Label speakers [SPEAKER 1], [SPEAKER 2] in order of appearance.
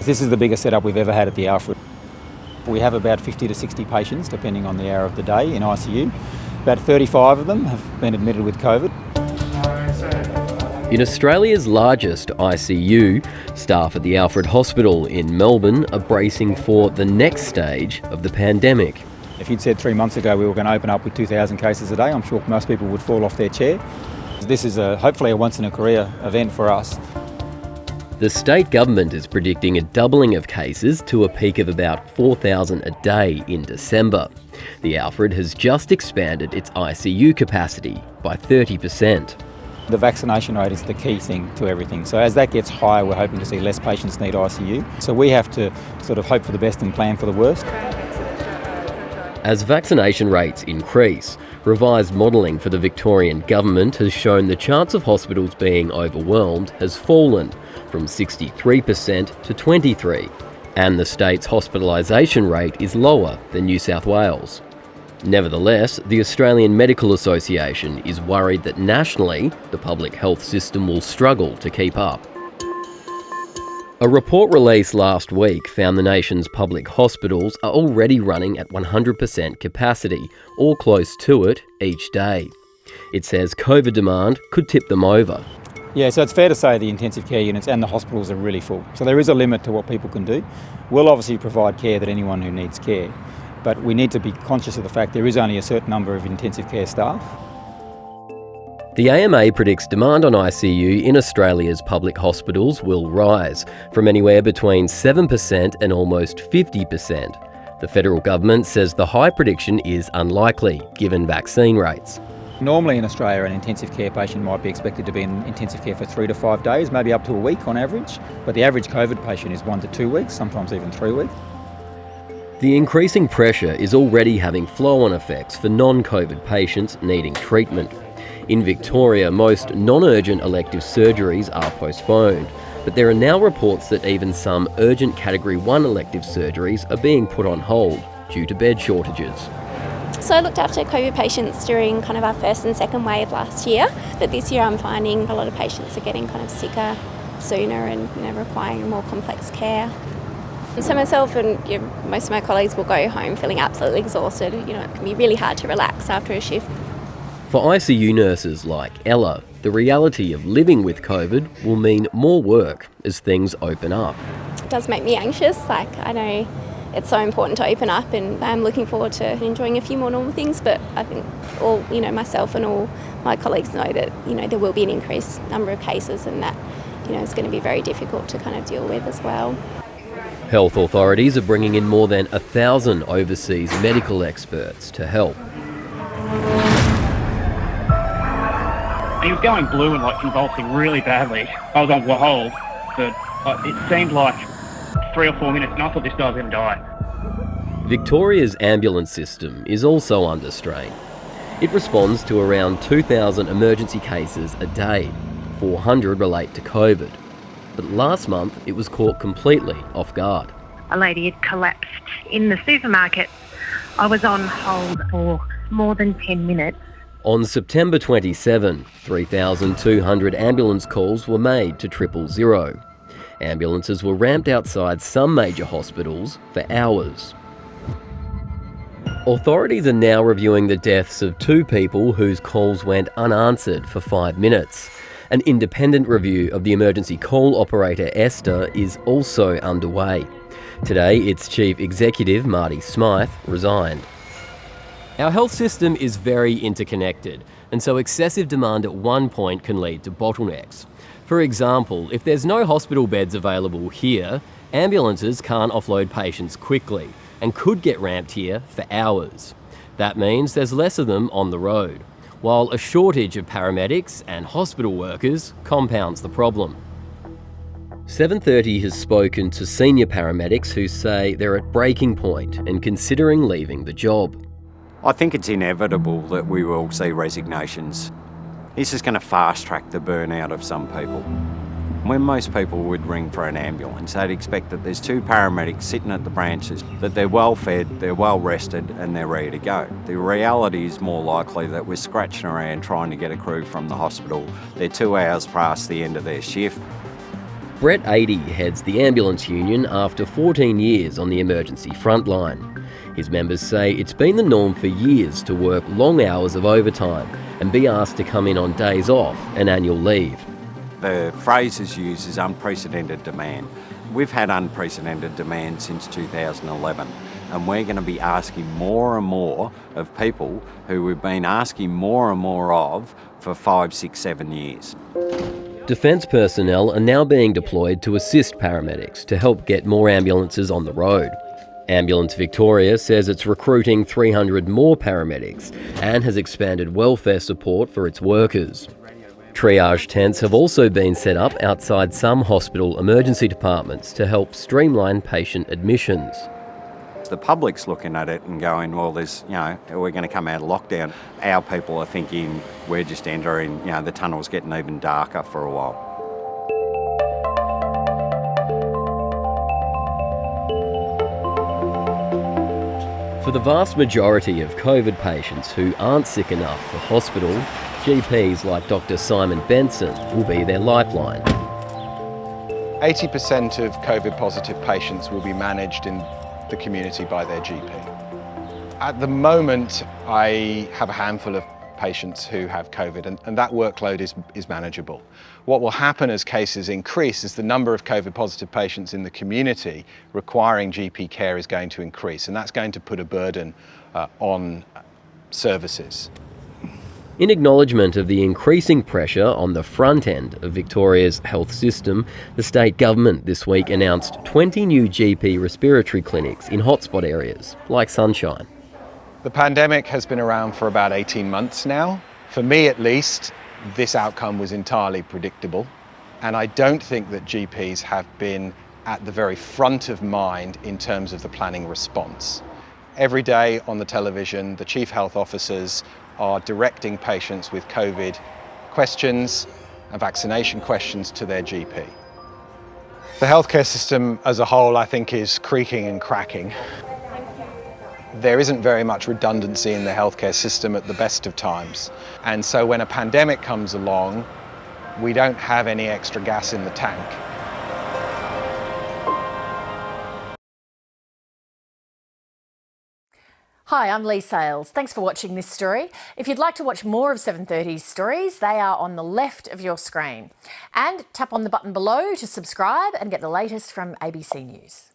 [SPEAKER 1] This is the biggest setup we've ever had at the Alfred. We have about 50 to 60 patients, depending on the hour of the day, in ICU. About 35 of them have been admitted with COVID.
[SPEAKER 2] In Australia's largest ICU, staff at the Alfred Hospital in Melbourne are bracing for the next stage of the pandemic.
[SPEAKER 1] If you'd said 3 months ago we were going to open up with 2,000 cases a day, I'm sure most people would fall off their chair. This is hopefully a once-in-a-career event for us.
[SPEAKER 2] The state government is predicting a doubling of cases to a peak of about 4,000 a day in December. The Alfred has just expanded its ICU capacity by 30%.
[SPEAKER 1] The vaccination rate is the key thing to everything. So as that gets higher, we're hoping to see less patients need ICU. So we have to sort of hope for the best and plan for the worst.
[SPEAKER 2] As vaccination rates increase, revised modelling for the Victorian government has shown the chance of hospitals being overwhelmed has fallen from 63% to 23%, and the state's hospitalisation rate is lower than New South Wales. Nevertheless, the Australian Medical Association is worried that nationally, the public health system will struggle to keep up. A report released last week found the nation's public hospitals are already running at 100% capacity, or close to it, each day. It says COVID demand could tip them over.
[SPEAKER 1] Yeah, so it's fair to say the intensive care units and the hospitals are really full. So there is a limit to what people can do. We'll obviously provide care to anyone who needs care, but we need to be conscious of the fact there is only a certain number of intensive care staff.
[SPEAKER 2] The AMA predicts demand on ICU in Australia's public hospitals will rise from anywhere between 7% and almost 50%. The federal government says the high prediction is unlikely, given vaccine rates.
[SPEAKER 1] Normally in Australia, an intensive care patient might be expected to be in intensive care for 3 to 5 days, maybe up to a week on average. But the average COVID patient is 1 to 2 weeks, sometimes even 3 weeks.
[SPEAKER 2] The increasing pressure is already having flow-on effects for non-COVID patients needing treatment. In Victoria, most non-urgent elective surgeries are postponed, but there are now reports that even some urgent Category 1 elective surgeries are being put on hold due to bed shortages.
[SPEAKER 3] So I looked after COVID patients during kind of our first and second wave last year, but this year I'm finding a lot of patients are getting kind of sicker sooner and requiring more complex care. So myself and most of my colleagues will go home feeling absolutely exhausted. It can be really hard to relax after a shift.
[SPEAKER 2] For ICU nurses like Ella, the reality of living with COVID will mean more work as things open up.
[SPEAKER 3] It does make me anxious. I know it's so important to open up, and I'm looking forward to enjoying a few more normal things, but I think myself and all my colleagues know that, there will be an increased number of cases, and that, it's going to be very difficult to kind of deal with as well.
[SPEAKER 2] Health authorities are bringing in more than 1,000 overseas medical experts to help.
[SPEAKER 4] He was going blue and convulsing really badly. I was on hold, but it seemed like 3 or 4 minutes, and I thought this guy was going to die.
[SPEAKER 2] Victoria's ambulance system is also under strain. It responds to around 2,000 emergency cases a day. 400 relate to COVID. But last month, it was caught completely off guard.
[SPEAKER 5] A lady had collapsed in the supermarket. I was on hold for more than 10 minutes.
[SPEAKER 2] On September 27, 3,200 ambulance calls were made to 000. Ambulances were ramped outside some major hospitals for hours. Authorities are now reviewing the deaths of 2 people whose calls went unanswered for 5 minutes. An independent review of the emergency call operator Esther is also underway. Today, its chief executive, Marty Smythe, resigned. Our health system is very interconnected, and so excessive demand at one point can lead to bottlenecks. For example, if there's no hospital beds available here, ambulances can't offload patients quickly and could get ramped here for hours. That means there's less of them on the road, while a shortage of paramedics and hospital workers compounds the problem. 730 has spoken to senior paramedics who say they're at breaking point and considering leaving the job.
[SPEAKER 6] I think it's inevitable that we will see resignations. This is going to fast-track the burnout of some people. When most people would ring for an ambulance, they'd expect that there's 2 paramedics sitting at the branches, that they're well fed, they're well rested and they're ready to go. The reality is more likely that we're scratching around trying to get a crew from the hospital. They're 2 hours past the end of their shift.
[SPEAKER 2] Brett 80 heads the ambulance union after 14 years on the emergency frontline. His members say it's been the norm for years to work long hours of overtime and be asked to come in on days off and annual leave.
[SPEAKER 6] The phrase is used as unprecedented demand. We've had unprecedented demand since 2011, and we're going to be asking more and more of people who we've been asking more and more of for 5, 6, 7 years.
[SPEAKER 2] Defence personnel are now being deployed to assist paramedics to help get more ambulances on the road. Ambulance Victoria says it's recruiting 300 more paramedics and has expanded welfare support for its workers. Triage tents have also been set up outside some hospital emergency departments to help streamline patient admissions.
[SPEAKER 6] The public's looking at it and going, well, we're going to come out of lockdown. Our people are thinking we're just entering, the tunnel's getting even darker for a while.
[SPEAKER 2] For the vast majority of COVID patients who aren't sick enough for hospital, GPs like Dr. Simon Benson will be their lifeline.
[SPEAKER 7] 80% of COVID positive patients will be managed in the community by their GP. At the moment, I have a handful of patients who have COVID, and that workload is manageable. What will happen as cases increase is the number of COVID positive patients in the community requiring GP care is going to increase, and that's going to put a burden on services.
[SPEAKER 2] In acknowledgement of the increasing pressure on the front end of Victoria's health system, the state government this week announced 20 new GP respiratory clinics in hotspot areas, like Sunshine.
[SPEAKER 7] The pandemic has been around for about 18 months now. For me at least, this outcome was entirely predictable, and I don't think that GPs have been at the very front of mind in terms of the planning response. Every day on the television, the chief health officers are directing patients with COVID questions and vaccination questions to their GP. The healthcare system as a whole, I think, is creaking and cracking. There isn't very much redundancy in the healthcare system at the best of times. And so when a pandemic comes along, we don't have any extra gas in the tank.
[SPEAKER 8] Hi, I'm Lee Sales. Thanks for watching this story. If you'd like to watch more of 7:30's stories, they are on the left of your screen. And tap on the button below to subscribe and get the latest from ABC News.